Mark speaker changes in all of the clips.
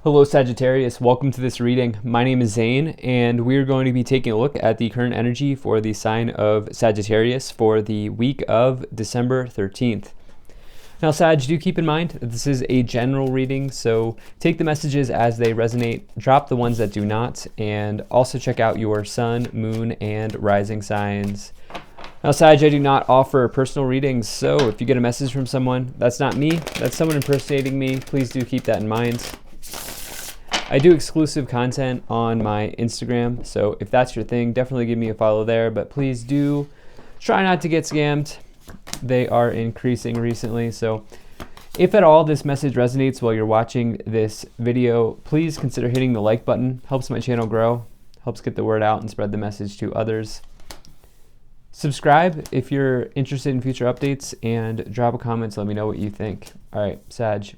Speaker 1: Hello Sagittarius, welcome to this reading. My name is Zane and we're going to be taking a look at the current energy for the sign of Sagittarius for the week of December 13th. Now Sag, do keep in mind that this is a general reading, so take the messages as they resonate, drop the ones that do not, and also check out your sun, moon, and rising signs. Now Sag, I do not offer personal readings, so if you get a message from someone, that's not me, that's someone impersonating me. Please do keep that in mind. I do exclusive content on my Instagram, so if that's your thing, definitely give me a follow there, but please do try not to get scammed. They are increasing recently, so if at all this message resonates while you're watching this video, please consider hitting the like button. Helps my channel grow, helps get the word out and spread the message to others. Subscribe if you're interested in future updates, and drop a comment to let me know what you think. All right, Sag.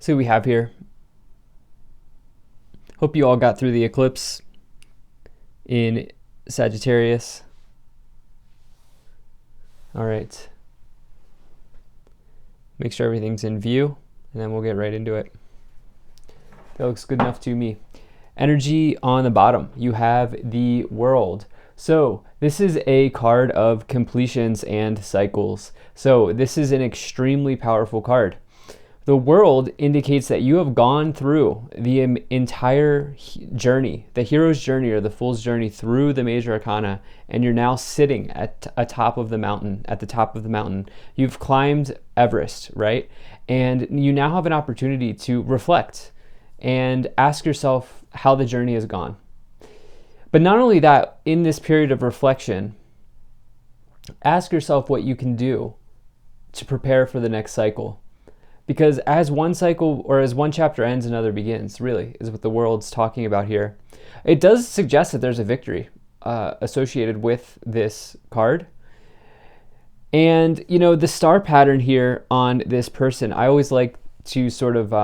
Speaker 1: See what we have here. Hope you all got through the eclipse in Sagittarius. All right. Make sure everything's in view, and then we'll get right into it. That looks good enough to me. Energy on the bottom, you have the World. So this is a card of completions and cycles. So this is an extremely powerful card. The World indicates that you have gone through the entire journey, the hero's journey or the fool's journey through the major arcana, and you're now sitting at the top of the mountain. You've climbed Everest, right? And you now have an opportunity to reflect and ask yourself how the journey has gone. But not only that, in this period of reflection, ask yourself what you can do to prepare for the next cycle. Because as one cycle or as one chapter ends, another begins, really, is what the World's talking about here. It does suggest that there's a victory associated with this card. And, you know, the star pattern here on this person, I always like to sort of,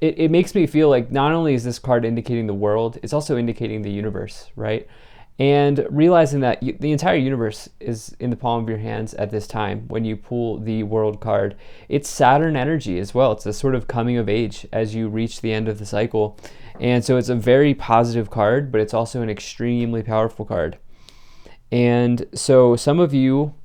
Speaker 1: it makes me feel like not only is this card indicating the world, it's also indicating the universe, right? And realizing that the entire universe is in the palm of your hands at this time when you pull the World card. It's Saturn energy as well. It's a sort of coming of age as you reach the end of the cycle. And so it's a very positive card, but it's also an extremely powerful card. And so some of you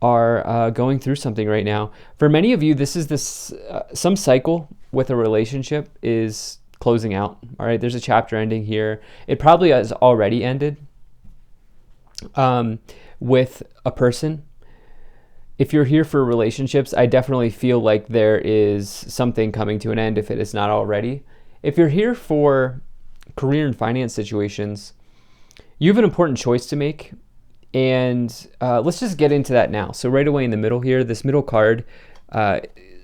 Speaker 1: are going through something right now. For many of you, this is some cycle with a relationship is closing out. All right, there's a chapter ending here. It probably has already ended. With a person. If you're here for relationships, I definitely feel like there is something coming to an end if it is not already. If you're here for career and finance situations, you have an important choice to make, and let's just get into that now. So right away in the middle here, this middle card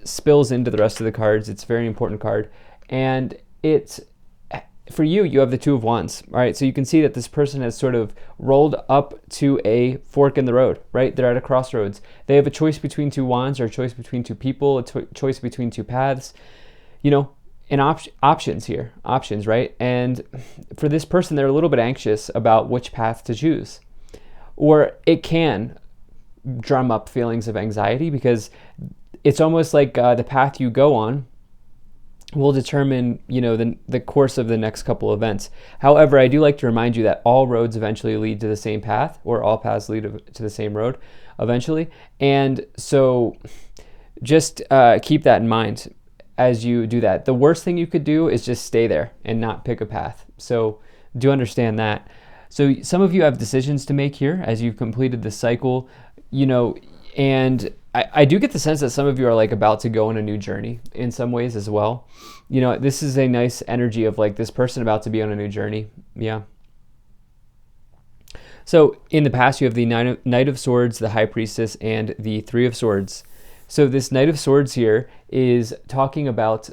Speaker 1: spills into the rest of the cards. It's a very important card, and it's for you, you have the Two of Wands, right? So you can see that this person has sort of rolled up to a fork in the road, right? They're at a crossroads. They have a choice between two wands, or a choice between two people, a choice between two paths, you know, and options here, right? And for this person, they're a little bit anxious about which path to choose. Or it can drum up feelings of anxiety because it's almost like the path you go on will determine, you know, the course of the next couple events. However, I do like to remind you that all roads eventually lead to the same path, or all paths lead to the same road eventually. And so just keep that in mind as you do that. The worst thing you could do is just stay there and not pick a path. So do understand that. So some of you have decisions to make here as you've completed the cycle, you know, and I do get the sense that some of you are like about to go on a new journey in some ways as well. You know, this is a nice energy of like this person about to be on a new journey. Yeah. So in the past, you have the Knight of Swords, the High Priestess, and the Three of Swords. So this Knight of Swords here is talking about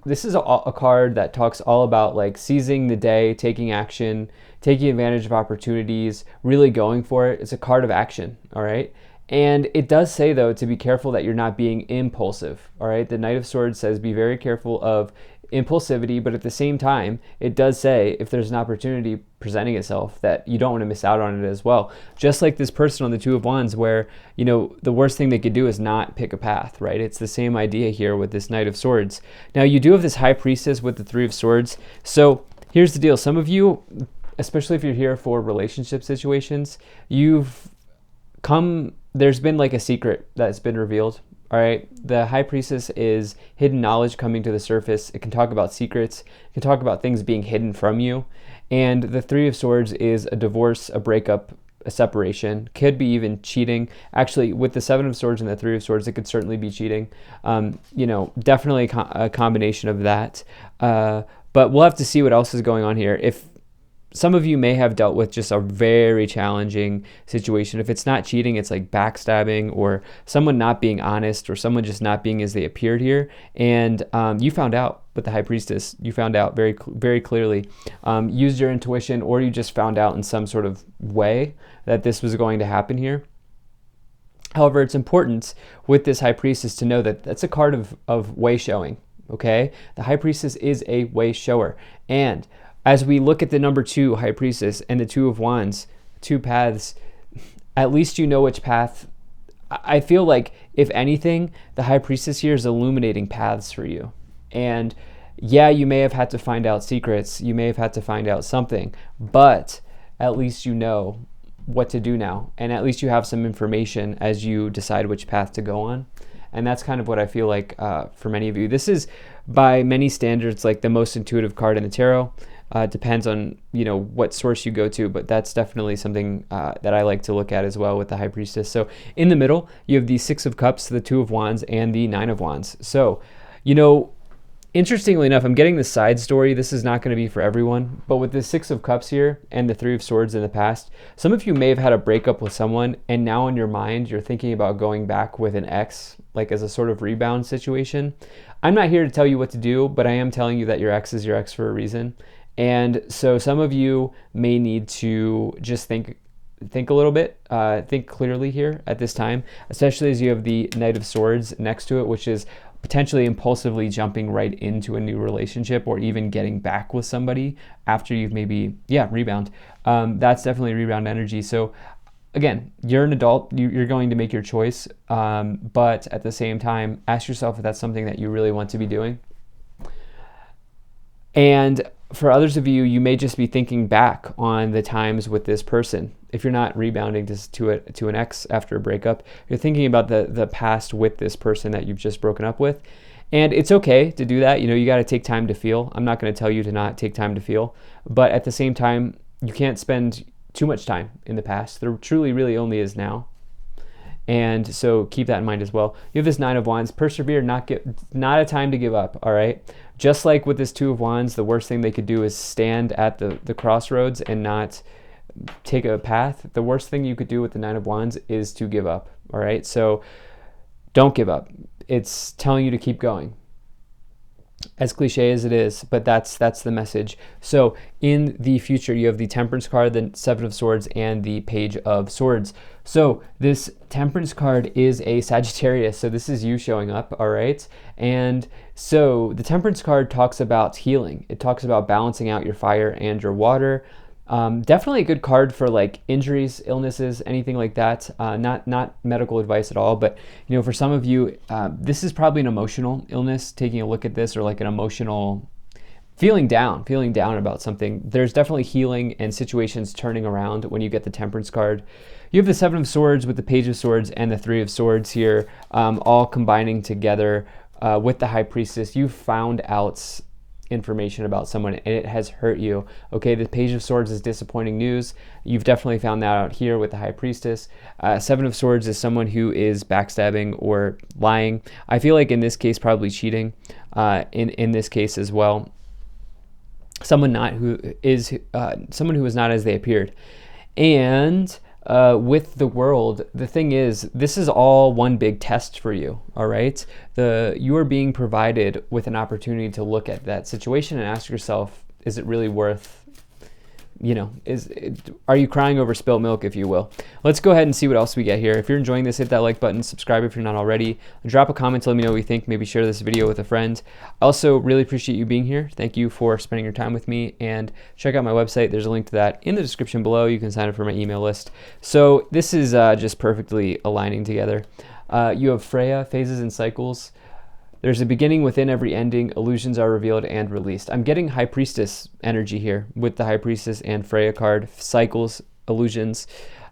Speaker 1: this is a card that talks all about like seizing the day, taking action, taking advantage of opportunities, really going for it. It's a card of action, all right? And it does say, though, to be careful that you're not being impulsive, all right? The Knight of Swords says be very careful of impulsivity, but at the same time, it does say if there's an opportunity presenting itself that you don't want to miss out on it as well. Just like this person on the Two of Wands, where, you know, the worst thing they could do is not pick a path, right? It's the same idea here with this Knight of Swords. Now, you do have this High Priestess with the Three of Swords. So here's the deal. Some of you, especially if you're here for relationship situations, there's been like a secret that's been revealed. All right, the High Priestess is hidden knowledge coming to the surface. It can talk about secrets. It can talk about things being hidden from you. And the Three of Swords is a divorce, a breakup, a separation. Could be even cheating. Actually, with the Seven of Swords and the Three of Swords, it could certainly be cheating. You know, definitely a combination of that. But we'll have to see what else is going on here. If some of you may have dealt with just a very challenging situation. If it's not cheating, it's like backstabbing or someone not being honest or someone just not being as they appeared here. And you found out with the High Priestess. You found out very, very clearly. Used your intuition, or you just found out in some sort of way that this was going to happen here. However, it's important with this High Priestess to know that that's a card of way showing. Okay? The High Priestess is a way shower. And as we look at the number 2 High Priestess and the Two of Wands, 2 paths, at least you know which path. I feel like, if anything, the High Priestess here is illuminating paths for you. And yeah, you may have had to find out secrets. You may have had to find out something, but at least you know what to do now. And at least you have some information as you decide which path to go on. And that's kind of what I feel like for many of you. This is, by many standards, like the most intuitive card in the tarot. Depends on, you know, what source you go to, but that's definitely something that I like to look at as well with the High Priestess. So in the middle, you have the Six of Cups, the Two of Wands, and the Nine of Wands. So, you know, interestingly enough, I'm getting the side story. This is not going to be for everyone, but with the Six of Cups here and the Three of Swords in the past, some of you may have had a breakup with someone, and now in your mind, you're thinking about going back with an ex, like as a sort of rebound situation. I'm not here to tell you what to do, but I am telling you that your ex is your ex for a reason. And so some of you may need to just think a little bit, think clearly here at this time, especially as you have the Knight of Swords next to it, which is potentially impulsively jumping right into a new relationship or even getting back with somebody after you've maybe, rebound. That's definitely rebound energy. So again, you're an adult, you're going to make your choice, but at the same time, ask yourself if that's something that you really want to be doing. And for others of you, you may just be thinking back on the times with this person. If you're not rebounding to an ex after a breakup, you're thinking about the past with this person that you've just broken up with. And it's okay to do that. You know, you got to take time to feel. I'm not going to tell you to not take time to feel. But at the same time, you can't spend too much time in the past. There truly, really only is now. And so keep that in mind as well. You have this Nine of Wands. Persevere, not a time to give up, all right? Just like with this Two of Wands, the worst thing they could do is stand at the crossroads and not take a path. The worst thing you could do with the Nine of Wands is to give up, all right? So don't give up. It's telling you to keep going. As cliche as it is, but that's the message. So in the future, you have the Temperance card, the Seven of Swords, and the Page of Swords. So this Temperance card is a Sagittarius, so this is you showing up, all right? And so the Temperance card talks about healing. It talks about balancing out your fire and your water. Definitely a good card for like injuries, illnesses, anything like that. Not medical advice at all, but you know, for some of you, this is probably an emotional illness. Taking a look at this, or like an emotional feeling down about something. There's definitely healing and situations turning around when you get the Temperance card. You have the Seven of Swords with the Page of Swords and the Three of Swords here, all combining together with the High Priestess. You found out information about someone and it has hurt you. Okay, the Page of Swords is disappointing news. You've definitely found that out here with the High Priestess. Seven of Swords is someone who is backstabbing or lying. I feel like in this case, probably cheating. In this case as well, someone who is not as they appeared. And with the World, the thing is, this is all one big test for you, all right? You are being provided with an opportunity to look at that situation and ask yourself, is it really worth are you crying over spilt milk, if you will? Let's go ahead and see what else we get here. If you're enjoying this, hit that like button, subscribe if you're not already, drop a comment to let me know what you think, maybe share this video with a friend. I also really appreciate you being here. Thank you for spending your time with me, and check out my website. There's a link to that in the description below. You can sign up for my email list. So this is just perfectly aligning together. You have Freya, phases and cycles. There's a beginning within every ending. Illusions are revealed and released. I'm getting High Priestess energy here with the High Priestess and Freya card. Cycles, illusions,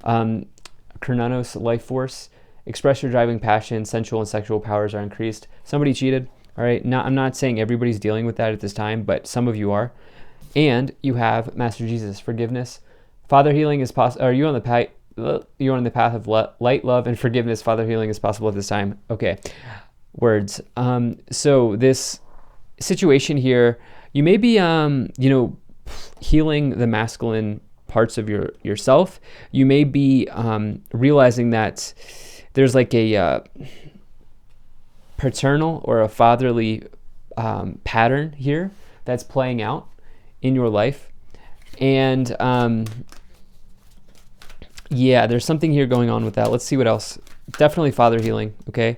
Speaker 1: Kernanos, life force. Express your driving passion. Sensual and sexual powers are increased. Somebody cheated. All right. Now, I'm not saying everybody's dealing with that at this time, but some of you are. And you have Master Jesus, forgiveness. Father healing is possible. Are you on the path? You're on the path of light, love, and forgiveness. Father healing is possible at this time. Okay. Words. So this situation here, you may be, healing the masculine parts of yourself. You may be realizing that there's like a paternal or a fatherly pattern here that's playing out in your life. And yeah, there's something here going on with that. Let's see what else. Definitely father healing, okay?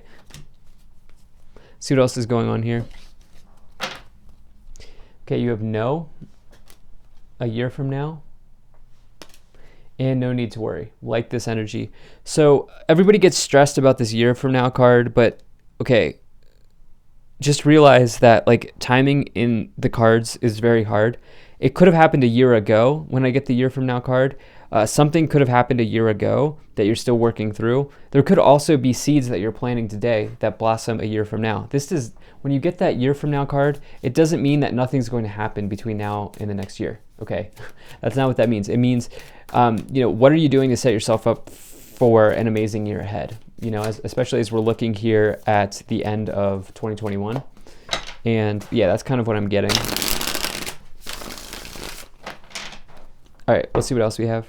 Speaker 1: See what else is going on here. Okay, you have no, a year from now, and no need to worry. Like this energy. So everybody gets stressed about this year from now card, but okay, just realize that like timing in the cards is very hard. It could have happened a year ago when I get the year from now card. Something could have happened a year ago that you're still working through. There could also be seeds that you're planting today that blossom a year from now. This is, when you get that year from now card, it doesn't mean that nothing's going to happen between now and the next year, okay? That's not what that means. It means, what are you doing to set yourself up for an amazing year ahead? Especially as we're looking here at the end of 2021. And yeah, that's kind of what I'm getting. All right, let's see what else we have.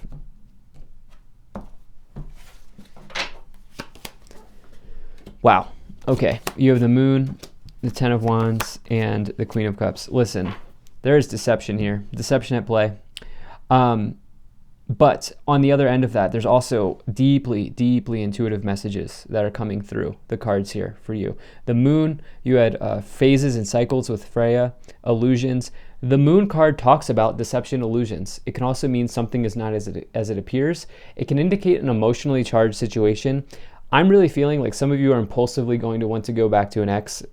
Speaker 1: Wow. Okay, you have the Moon, the Ten of Wands, and the Queen of Cups. Listen, there is deception here, deception at play. But on the other end of that, there's also deeply, deeply intuitive messages that are coming through the cards here for you. The Moon, you had phases and cycles with Freya, illusions. The Moon card talks about deception, illusions. It can also mean something is not as it appears. It can indicate an emotionally charged situation. I'm really feeling like some of you are impulsively going to want to go back to an ex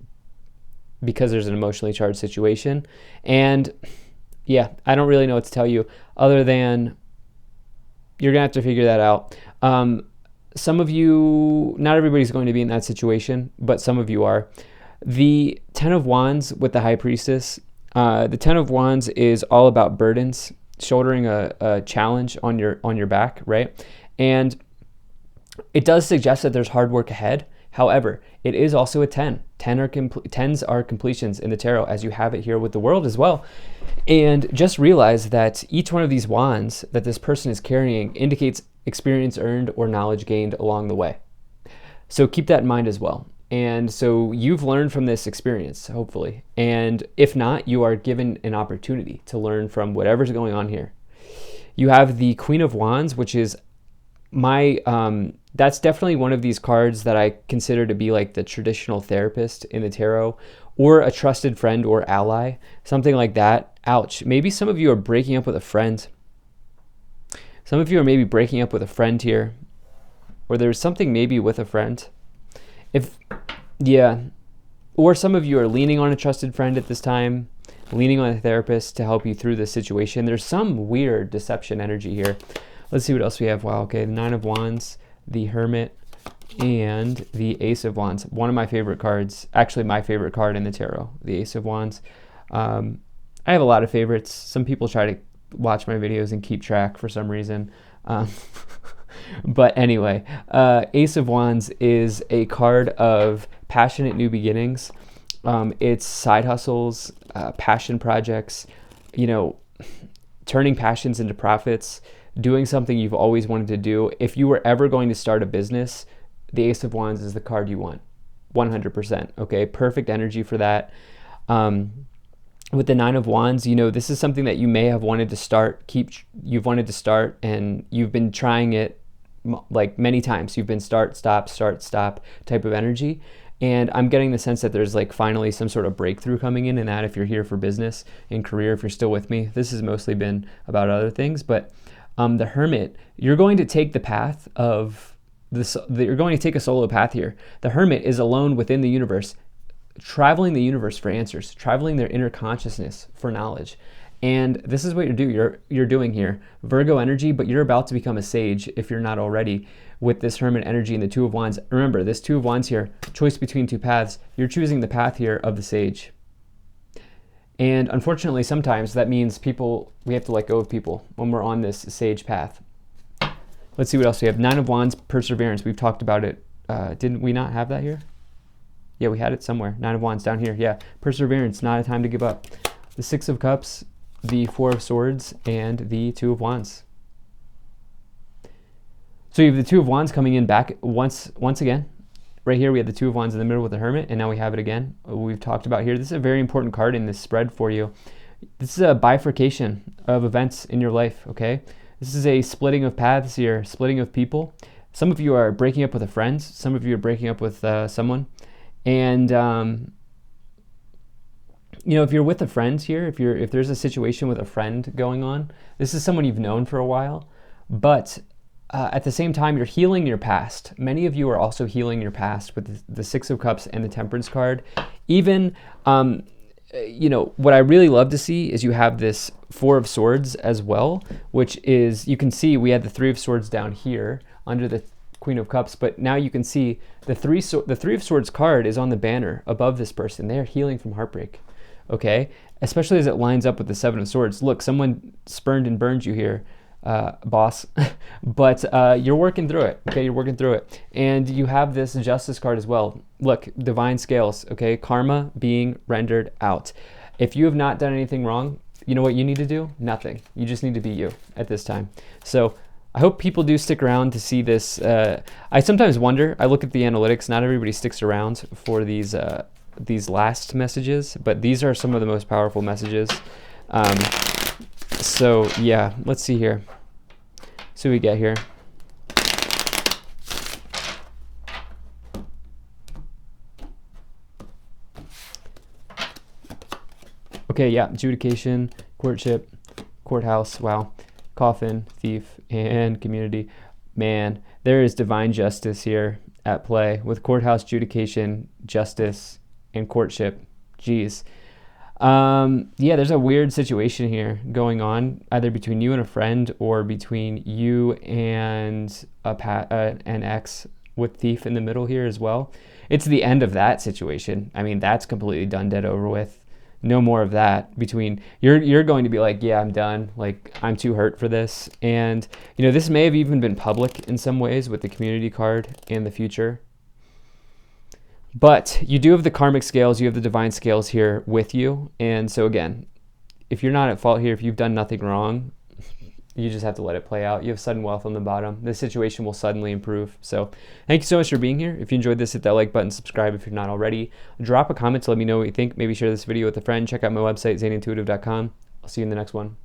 Speaker 1: because there's an emotionally charged situation. And yeah, I don't really know what to tell you other than you're gonna have to figure that out. Some of you, not everybody's going to be in that situation, but some of you are. The Ten of Wands with the High Priestess, the Ten of Wands is all about burdens, shouldering a challenge on your back, right? And it does suggest that there's hard work ahead. However, it is also a 10. 10s are completions in the tarot, as you have it here with the World as well. And just realize that each one of these wands that this person is carrying indicates experience earned or knowledge gained along the way. So keep that in mind as well. And so you've learned from this experience, hopefully. And if not, you are given an opportunity to learn from whatever's going on here. You have the Queen of Wands, which is that's definitely one of these cards that I consider to be like the traditional therapist in the tarot, or a trusted friend or ally, something like that. Ouch. Maybe some of you are breaking up with a friend. Some of you are maybe breaking up with a friend here, or there's something maybe with a friend. Or some of you are leaning on a trusted friend at this time, leaning on a therapist to help you through this situation. There's some weird deception energy here. Let's see what else we have. Wow, okay, the Nine of Wands, the Hermit, and the Ace of Wands. One of my favorite cards, actually my favorite card in the tarot, the Ace of Wands. I have a lot of favorites. Some people try to watch my videos and keep track for some reason. But anyway, Ace of Wands is a card of passionate new beginnings. It's side hustles, passion projects, turning passions into profits, doing something you've always wanted to do. If you were ever going to start a business, the Ace of Wands is the card you want, 100%. Okay, perfect energy for that. with the Nine of Wands, you know, this is something that you may have wanted to start, you've wanted to start, and you've been trying it like many times. You've been start, stop type of energy. And I'm getting the sense that there's like finally some sort of breakthrough coming in that if you're here for business and career, if you're still with me. This has mostly been about other things, but the Hermit, you're going to take the path of this, you're going to take a solo path here. The Hermit is alone within the universe, traveling the universe for answers, traveling their inner consciousness for knowledge. And this is what you're doing here. Virgo energy, but you're about to become a sage if you're not already with this Hermit energy and the Two of Wands. Remember, this Two of Wands here, choice between two paths. You're choosing the path here of the sage. And unfortunately, sometimes that means we have to let go of people when we're on this sage path. Let's see what else we have. Nine of Wands, perseverance. We've talked about it. Didn't we not have that here? Yeah, we had it somewhere. Nine of Wands down here. Yeah, perseverance, not a time to give up. The Six of Cups, the Four of Swords, and the Two of Wands. So you have the Two of Wands coming in back once again. Right here we have the Two of Wands in the middle with the Hermit, and now we have it again. We've talked about here. This is a very important card in this spread for you. This is a bifurcation of events in your life, okay? This is a splitting of paths here, splitting of people. Some of you are breaking up with a friend. Some of you are breaking up with someone. And you know, if you're with a friend here, if there's a situation with a friend going on, this is someone you've known for a while, but at the same time, you're healing your past. Many of you are also healing your past with the Six of Cups and the Temperance card. Even, you know, what I really love to see is you have this Four of Swords as well, which is, you can see we had the Three of Swords down here under the Queen of Cups, but now you can see the Three of Swords card is on the banner above this person. They're healing from heartbreak, okay? Especially as it lines up with the Seven of Swords. Look, someone spurned and burned you here, boss, but you're working through it, okay? You're working through it. And you have this Justice card as well. Look, divine scales, okay? Karma being rendered out. If you have not done anything wrong, you know what you need to do? Nothing. You just need to be you at this time. So I hope people do stick around to see this. I sometimes wonder, I look at the analytics, not everybody sticks around for these last messages, but these are some of the most powerful messages. So yeah, let's see here. So we get here. Okay, yeah, adjudication, courtship, courthouse, wow, coffin, thief, and community. Man, there is divine justice here at play with courthouse, adjudication, justice, and courtship. Jeez. Yeah, there's a weird situation here going on, either between you and a friend or between you and an ex with thief in the middle here as well. It's the end of that situation. I mean, that's completely done, dead, over with. No more of that. Between you're going to be like, yeah, I'm done. Like, I'm too hurt for this. And you know, this may have even been public in some ways with the community card in the future. But you do have the karmic scales, you have the divine scales here with you. And so again, if you're not at fault here, if you've done nothing wrong, you just have to let it play out. You have sudden wealth on the bottom. The situation will suddenly improve. So thank you so much for being here. If you enjoyed this, hit that like button, subscribe if you're not already. Drop a comment to let me know what you think. Maybe share this video with a friend. Check out my website, zanintuitive.com. I'll see you in the next one.